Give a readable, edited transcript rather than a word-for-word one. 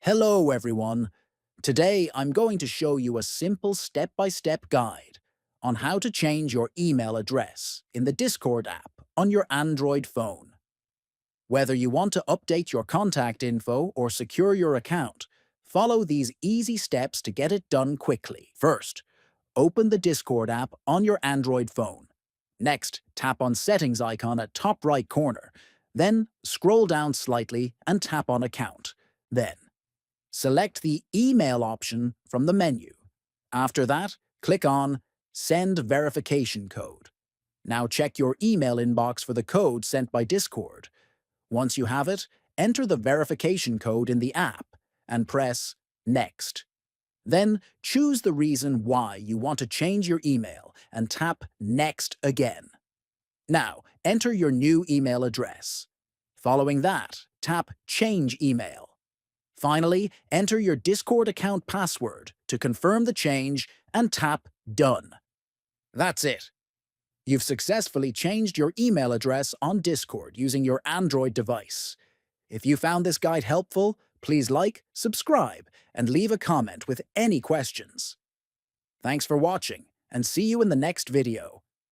Hello everyone. Today I'm going to show you a simple step-by-step guide on how to change your email address in the Discord app on your Android phone. Whether you want to update your contact info or secure your account, follow these easy steps to get it done quickly. First, open the Discord app on your Android phone. Next, tap on Settings icon at top right corner. Then, scroll down slightly and tap on Account. Then, select the Email option from the menu. After that, click on Send Verification Code. Now check your email inbox for the code sent by Discord. Once you have it, enter the verification code in the app and press Next. Then choose the reason why you want to change your email and tap Next again. Now, enter your new email address. Following that, tap Change Email. Finally, enter your Discord account password to confirm the change and tap Done. That's it. You've successfully changed your email address on Discord using your Android device. If you found this guide helpful, please like, subscribe, and leave a comment with any questions. Thanks for watching, and see you in the next video.